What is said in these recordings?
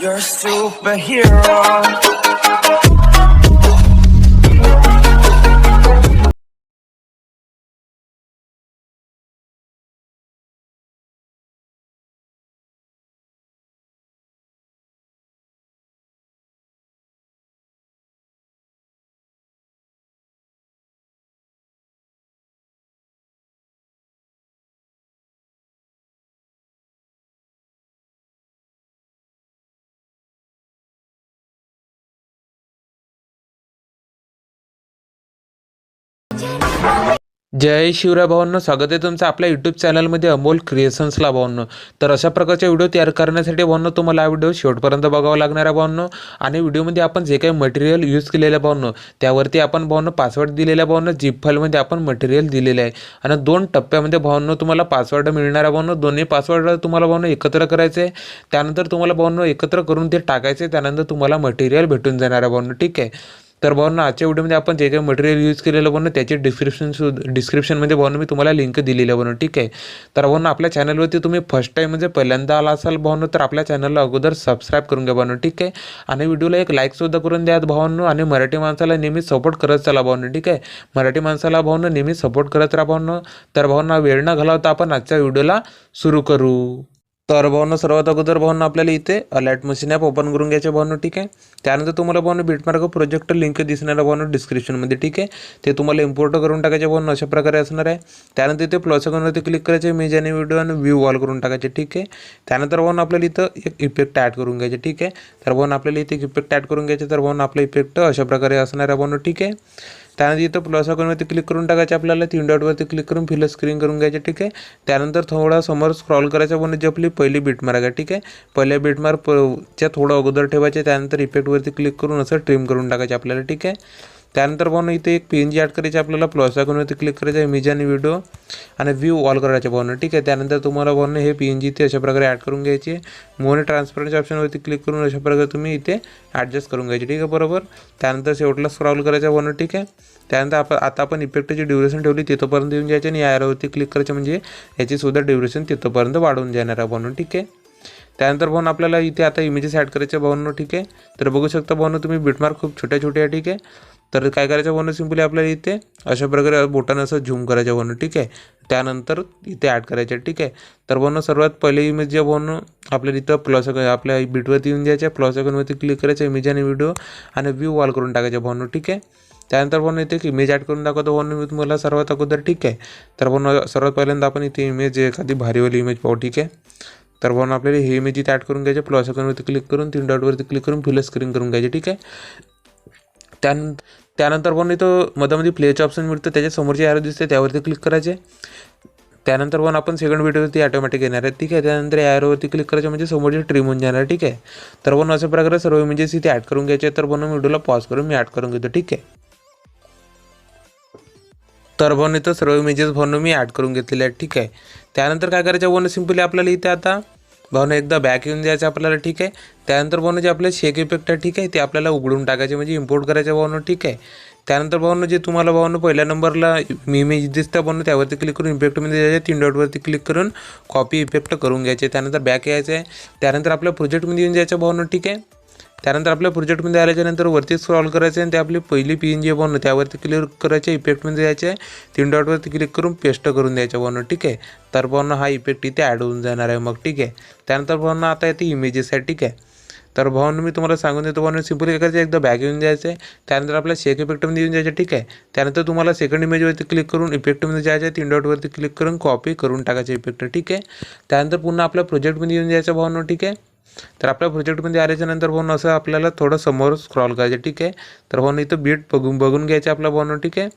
You're a superhero. जय शिवराय भावांनो, स्वागत आहे तुमचं आपल्या यूट्यूब चॅनलमध्ये अमोल क्रिएशन्सला भावांनो. तर अशा प्रकारचे व्हिडिओ तयार करण्यासाठी भावांनो तुम्हाला हा व्हिडिओ शेवटपर्यंत बघावा लागणार आहे भावांनो. आणि व्हिडिओमध्ये आपण जे काही मटेरियल यूज केलेलं आहे भावांनो, त्यावरती आपण भावांनो पासवर्ड दिलेला आहे भावांनो. झिप फाईलमध्ये आपण मटेरियल दिलेलं आहे आणि 2 टप्प्यामध्ये भावांनो तुम्हाला पासवर्ड मिळणार आहे भावांनो. दोन्ही पासवर्ड तुम्हाला भावांनो एकत्र करायचे, त्यानंतर तुम्हाला भावांनो एकत्र करून ते टाकायचे, त्यानंतर तुम्हाला मटेरियल भेटून जाणार आहे भावांनो. ठीक आहे. तर भावांनो आजच्या व्हिडिओमध्ये आपण जे काही मटेरियल यूज केलेलं भावांनो त्याची डिस्क्रिप्शनमध्ये भावांनो मी तुम्हाला लिंक दिलेली आहे भावांनो. ठीक आहे. तर भावांनो आपल्या चॅनलवरती तुम्ही फर्स्ट टाईम म्हणजे पहिल्यांदा आला असाल भावांनो, तर आपल्या चॅनलला अगोदर सबस्क्राईब करून घ्या भावांनो. ठीक आहे. आणि व्हिडिओला एक लाईकसुद्धा करून द्या भावांनो. आणि मराठी माणसाला नेहमी सपोर्ट करत चला भावांनो. ठीक आहे. मराठी माणसाला भावांनो नेहमी सपोर्ट करत राहा भावांनो. तर भावांनो वेळ न घालवता आपण आजच्या व्हिडिओला सुरू करू. तर भावांनो सर्वात अगोदर भावांनो आपल्याला इथे अलाइट मशीन ॲप ओपन करून घ्यायचे भावांनो. ठीक आहे. त्यानंतर तुम्हाला भावांनो बिटमार्क प्रोजेक्ट लिंक दिसणार आहे भावांनो डिस्क्रिप्शनमध्ये. ठीक आहे. ते तुम्हाला इम्पोर्ट करून टाकायचे भावांनो, अशा प्रकारे असणार आहे. त्यानंतर इथे प्लस आयकॉनवरती क्लिक करायचे, इमेज आणि व्हिडिओ आणि व्ह्यू ऑल करून टाकायचे. ठीक आहे. त्यानंतर भावांनो आपल्याला इथं एक इफेक्ट ॲड करून घ्यायचे. ठीक आहे. तर भावांनो आपल्याला इथे एक इफेक्ट ॲड करून घ्यायचे. तर भावांनो आपला इफेक्ट अशा प्रकारे असणार आहे भावांनो. ठीक आहे. त्यानंतर इथं प्लस आयकॉनवरती क्लिक करून टाकायचे, आपल्याला 3 डॉटवरती क्लिक करून फिल स्क्रीन करून घ्यायचे. ठीक आहे. त्यानंतर थोडा समोर स्क्रॉल करायचा भावांनो, जी आपली पहिली बिटमार्क आहे. ठीक आहे. पहिल्या बिटमार्कच्या थोडं अगोदर ठेवायचे, त्यानंतर इफेक्टवरती क्लिक करून असं ट्रिम करून टाकायचे आपल्याला. ठीक आहे. त्यानंतर भावांनो इथे एक PNG ॲड करायची, आपल्याला प्लस आयकॉनवरती क्लिक करायचं, इमेज आणि व्हिडिओ आणि व्ह्यू ऑल करायचे भावांनो. ठीक आहे. त्यानंतर तुम्हाला भावांनो हे PNG इथे अशा प्रकारे ॲड करून घ्यायची. मोनो ट्रान्सपरन्सी ऑप्शनवरती क्लिक करून अशा प्रकारे तुम्ही इथे ॲडजस्ट करून घ्यायची. ठीक आहे. बरोबर. त्यानंतर शेवटला स्क्रॉल करायचं भावांनो. ठीक आहे. त्यानंतर आता आपण इफेक्टची ड्युरेशन ठेवली तिथंपर्यंत येऊन जायचे आणि यावरती क्लिक करायचं, म्हणजे याचीसुद्धा ड्युरेशन तिथंपर्यंत वाढून जाणार आहे भावांनो. ठीक आहे. त्यानंतर भावांनो आपल्याला इथे आता इमेजेस ॲड करायचे भावांनो. ठीक आहे. तर बघू शकता भावांनो तुम्ही बिटमार्क खूप छोटे आहे. ठीक आहे. तर काय करायचं भावांनो, सिम्पली आपल्याला इथे अशा प्रकारे बोटानं असं झूम करायचं भावांनो. ठीक आहे. त्यानंतर इथे ॲड करायचे. ठीक आहे. तर भावांनो सर्वात पहिले इमेज जे भावांनो आपल्याला इथं प्लस आपल्या बिटवरती येऊन जायच्या, प्लस आयकॉनवरती क्लिक करायचं, इमेज आणि व्हिडिओ आणि व्ह्यू ऑल करून टाकायचे भावांनो. ठीक आहे. त्यानंतर भावांनो इथे एक इमेज ॲड करून दाखवतो भावांनो मी तुम्हाला सर्वात अगोदर. ठीक आहे. तर भावांनो सर्वात पहिल्यांदा आपण इथे इमेज एखादी भारीवाली इमेज पाहू. ठीक आहे. तर भावांनो आपल्याला हे इमेज इथे ॲड करून घ्यायचे, प्लस आयकॉनवरती क्लिक करून 3 डॉटवरती क्लिक करून फिल स्क्रीन करून घ्यायचे. ठीक आहे. त्यानंतर भावांनो इथं मधामध्ये प्लेचं ऑप्शन मिळतं, त्याच्या समोरची ॲरो दिसते त्यावरती क्लिक करायचे. त्यानंतर भावांनो आपण सेकंड व्हिडिओवरती ऑटोमॅटिक येणार आहे. ठीक आहे. त्यानंतर ॲरोवरती क्लिक करायचे, म्हणजे समोरची ट्रिम होऊन जाणार. ठीक आहे. तर भावांनो अशा प्रकारे सर्व इमेजेस इथे ॲड करून घ्यायचे. तर भावांनो व्हिडिओला पॉज करून मी ॲड करून घेतो. ठीक आहे. तर भावांनो इथं सर्व इमेजेस भावांनो मी ॲड करून घेतलेले आहेत. ठीक आहे. त्यानंतर काय करायचं भावांनो, सिम्पली आपल्याला इथे आता भावांनो एकदा बॅक येऊन जायचं आपल्याला. ठीक आहे. त्यानंतर भावांनो जे आपले शेक इफेक्ट आहे, ठीक आहे, ते आपल्याला उघडून टाकायचे, म्हणजे इम्पोर्ट करायचे भावांनो. ठीक आहे. त्यानंतर भावांनो जे तुम्हाला भावांनो पहिल्या नंबरला इमेज दिसतं भावांनो त्यावरती क्लिक करून इफेक्टमध्ये जायचे, 3 डॉटवरती क्लिक करून कॉपी इफेक्ट करून घ्यायचे. त्यानंतर बॅक यायचं आहे. त्यानंतर आपल्या प्रोजेक्टमध्ये येऊन जायचं भावांनो. ठीक आहे. त्यानंतर आपल्या प्रोजेक्टमध्ये आल्याच्यानंतर वरती स्क्रॉल करायचे आणि ते आपली पहिली PNG आहे भावांनो त्यावरती क्लिक करायचे, इफेक्टमध्ये जायचे, 3 डॉटवरती क्लिक करून पेस्ट करून द्यायचं भावांनो. ठीक आहे. तर भावांनो हा इफेक्ट इथे ॲड होऊन जाणार आहे मग. ठीक आहे. त्यानंतर भावांनो आता येते इमेजेस आहे. ठीक आहे. तर भावांनो मी तुम्हाला सांगून देतो भावांनो, सिम्पली काय करायचं, एकदा बॅक येऊन जायचं आहे. त्यानंतर आपल्या शेक इफेक्टमध्ये येऊन जायचं. ठीक आहे. त्यानंतर तुम्हाला सेकंड इमेजवरती क्लिक करून इफेक्टमध्ये जायचं आहे, 3 डॉटवरती क्लिक करून कॉपी करून टाकायचे इफेक्ट. ठीक आहे. त्यानंतर पुन्हा आपल्या प्रोजेक्टमध्ये येऊन जायचं भावांनो. ठीक आहे. तर आपल्या प्रोजेक्टमध्ये आल्याच्यानंतर भावांनो असं आपल्याला थोडं समोर स्क्रॉल करायचं. ठीक आहे. तर भावांनो इथं बीट बघून घ्यायचं आपल्या भावांनो. ठीक आहे.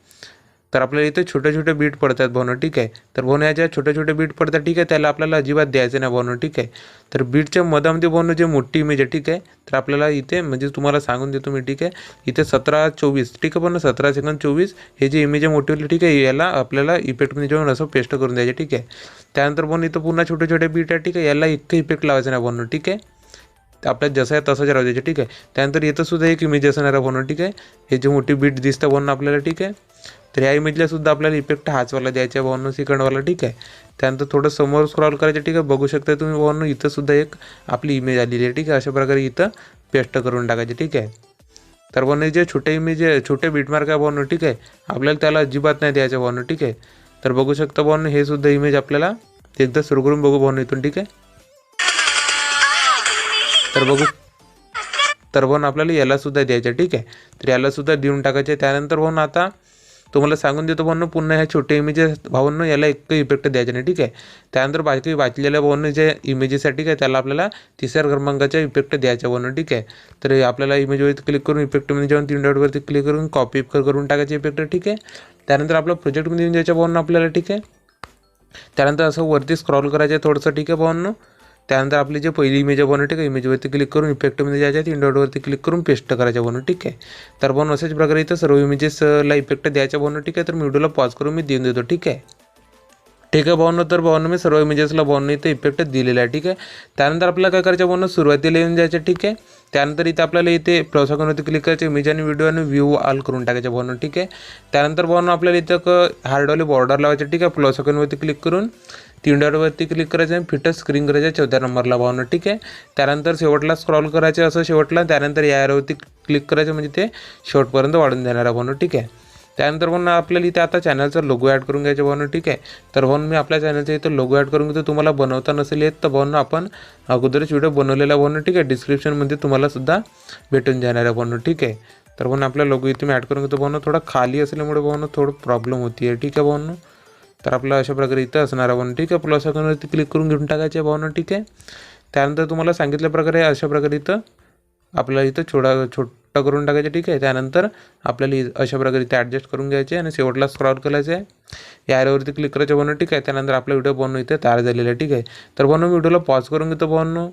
तर आपल्याला इथे छोटे बीट पडतात भावांनो. ठीक आहे. तर भावांनो याच्या छोटे बीट पडतात. ठीक आहे. त्याला आपल्याला अजिबात द्यायचं नाही भावांनो. ठीक आहे. तर बीटच्या मधामध्ये भावांनो जे मोठी इमेज आहे, ठीक आहे, तर आपल्याला इथे म्हणजे तुम्हाला सांगून देतो मी. ठीक आहे. इथे 17:24, ठीक आहे, भावांनो 17:24 हे जे इमेज आहे मोठी, ठीक आहे, याला आपल्याला इफेक्टमध्ये जेवण असं पेस्ट करून द्यायचे. ठीक आहे. त्यानंतर भावांनो इथं पुन्हा छोटे बीट आहे. ठीक आहे. याला इतकं इफेक्ट लावायचं नाही भावांनो. ठीक आहे. आपल्याला जसं आहे तसंच राहू द्यायचे. ठीक आहे. त्यानंतर इथं सुद्धा एक इमेज असणार आहे भावांनो. ठीक आहे. हे जे मोठी बीट दिसतं भावांनो आपल्याला. ठीक आहे. तर ह्या इमेजला सुद्धा आपल्याला इफेक्ट हाचवाला द्यायचा आहे भावांनो, सेकंडवाला. ठीक आहे. त्यानंतर थोडं समोर स्क्रॉल करायचं. ठीक आहे. बघू शकता तुम्ही भावांनो, इथं सुद्धा एक आपली इमेज आलेली आहे. ठीक आहे. अशा प्रकारे इथं पेस्ट करून टाकायचे. ठीक आहे. तर भावांनो जे छोटे इमेज आहे, छोटे बीटमार्क आहे भावांनो, ठीक आहे, आपल्याला त्याला अजिबात नाही द्यायचं भावांनो. ठीक आहे. तर बघू शकता भावांनो, हे सुद्धा इमेज आपल्याला एकदा सुरू करून बघू भावांनो इथून. ठीक आहे. तर भावांनो आपल्याला याला सुद्धा द्यायचं. ठीक आहे. तर याला सुद्धा देऊन टाकायचे. त्यानंतर भावांनो आता तुम्हाला सांगून देतो भावांनो, पुन्हा ह्या छोटे इमेजेस भावांनो याला एक इफेक्ट द्यायचा नाही. ठीक आहे. त्यानंतर बाकी वाचलेल्या भावांनो जे इमेजेस आहे, ठीक आहे, त्याला आपल्याला तिसऱ्या क्रमांकाचा इफेक्ट द्यायचा भावांनो. ठीक आहे. तर आपल्याला इमेजवरती क्लिक करून इफेक्टमध्ये जाऊन 3 डॉटवरती क्लिक करून कॉपी करून टाकायचे इफेक्ट. ठीक आहे. त्यानंतर आपल्या प्रोजेक्टमध्ये येऊन द्यायच्या भावांनो आपल्याला. ठीक आहे. त्यानंतर असं वरती स्क्रॉल करायचं आहे थोडंसं. ठीक आहे भावांनो. त्यानंतर आपली जे पहिली इमेज आहे भावांनो, ठीक आहे, इमेजवरती क्लिक करून इफेक्टमध्ये जायचं आहे, 3 डॉटवरती क्लिक करून पेस्ट करायचं भावांनो. ठीक आहे. तर भावांनो अशाच प्रकारे इथं सर्व इमेजेसला इफेक्ट द्यायचा भावांनो. ठीक आहे. तर मी व्हिडिओला पॉज करून मी देऊन देतो. ठीक आहे. ठीक आहे भावांनो. तर भावांनो मी सर्व इमेजेसला भावांनो इथे इफेक्ट दिलेला आहे. ठीक आहे. त्यानंतर आपल्याला काय करायचं भावांनो, सुरुवातीला येऊन जायचं. ठीक आहे. त्यानंतर इथे आपल्याला इथे प्लस आयकॉनवरती क्लिक करायचं, इमेज आणि व्हिडिओ आणि व्ह्यू ऑल करून टाकायचं भावांनो. ठीक आहे. त्यानंतर भावांनो आपल्याला इथं हार्डवाली बॉर्डर लावायचं. ठीक आहे. प्लस आयकॉनवरती क्लिक करून 3 डॉटवरती क्लिक करायचं आणि फिटच स्क्रीन करायचं 4थ्या नंबरला भावांनो. ठीक आहे. त्यानंतर शेवटला स्क्रॉल करायचं असं शेवटला. त्यानंतर या एरोवरती क्लिक करायचं म्हणजे ते शेवटपर्यंत वाढून देणार आहे भावांनो. ठीक आहे. त्यानंतर भावांनो आपल्याला इथे आता चॅनलचा लोगो ॲड करून घ्यायचा भावांनो. ठीक आहे. तर भावांनो मी आपल्या चॅनलचा इथं लोगो ॲड करून घेतो. तुम्हाला बनवता नसेल येत तर भावांनो आपण अगोदरच व्हिडिओ बनवलेला भावांनो. ठीक आहे. डिस्क्रिप्शनमध्ये तुम्हाला सुद्धा भेटून जाणार आहे भावांनो. ठीक आहे. तर भावांनो आपला लोगो इथे मी ॲड करून घेतो भावांनो. थोडा खाली असल्यामुळे भावांनो थोडं प्रॉब्लेम होती आहे. ठीक आहे भावांनो. तर आपलं अशा प्रकारे इथं असणार आहे भावांनो. ठीक आहे. प्लस आयकॉनवरती क्लिक करून घेऊन टाकायचे भावांनो. ठीक आहे. त्यानंतर तुम्हाला सांगितल्या प्रकारे अशा प्रकारे इथं आपल्याला इथं छोटा करून टाकायचं. ठीक आहे. त्यानंतर आपल्याला अशा प्रकारे इथे ॲडजस्ट करून घ्यायचे आणि शेवटला स्क्रॉल करायचं आहे, या एरोवरती क्लिक करायचं भावांनो. ठीक आहे. त्यानंतर आपला व्हिडिओ भावांनो इथे तयार झालेला आहे. ठीक आहे. तर भावांनो व्हिडिओला पॉज करून घेतो भावांनो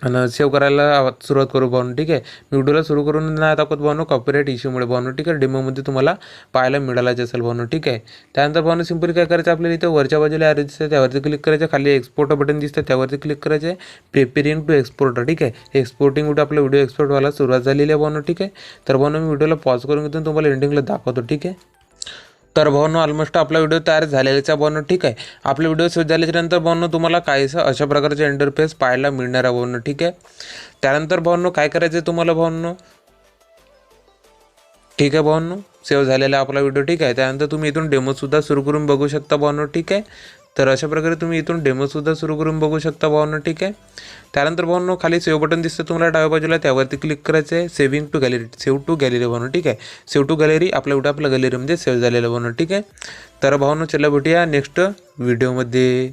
आणि सेव्ह करायला सुरुवात करू भावांनो. ठीक आहे. मी व्हिडिओला सुरू करून नाही दाखवत भावांनो, कॉपीराईट इश्यूमुळे भावांनो. ठीक आहे. डेमोमध्ये तुम्हाला पाहायला मिळालाच असेल भावांनो. ठीक आहे. त्यानंतर भावांनो सिंपली काय करायचं, आपल्याला इथं वरच्या बाजूला ॲरो दिसतं त्यावरती क्लिक करायचं, खाली एक्सपोर्ट बटन दिसतं त्यावरती क्लिक करायचं आहे, प्रिपेरिंग टू एक्सपोर्ट. ठीक आहे. एक्सपोर्टिंग व्हिडिओ आपला व्हिडिओ एक्सपोर्ट व्हायला सुरुवात झालेली आहे भावांनो. ठीक आहे. तर भावांनो मी व्हिडिओला पॉज करून घेतो तुम्हाला एंडिंगला दाखवतो. ठीक आहे. तर भावांनो ऑलमोस्ट आपला व्हिडिओ तयार झालेलाच आहे भावांनो. ठीक आहे. आपला व्हिडिओ सेव्ह झाल्याच्यानंतर भावांनो तुम्हाला काहीसं अशा प्रकारचे इंटरफेस पाहायला मिळणार आहे भावांनो. ठीक आहे. त्यानंतर भावांनो काय करायचं आहे तुम्हाला भावांनो. ठीक आहे भावांनो, सेव्ह झालेला आपला व्हिडिओ. ठीक आहे. त्यानंतर तुम्ही इथून डेमोसुद्धा सुरू करून बघू शकता भावांनो. ठीक आहे. तर अशा प्रकारे तुम्ही इथून डेमोसुद्धा सुरू करून बघू शकता भावांनो. ठीक आहे. त्यानंतर भावांनो खाली सेव्ह बटन दिसतं तुम्हाला डाव्या बाजूला, त्यावरती क्लिक करायचं आहे, saving to gallery, save to gallery भावांनो. ठीक आहे. सेव्ह टू गॅलरी, आपला व्हिडिओ आपल्या गॅलरीमध्ये सेव्ह झालेला भावांनो. ठीक आहे. तर भावांनो चला भेटूया नेक्स्ट व्हिडिओमध्ये.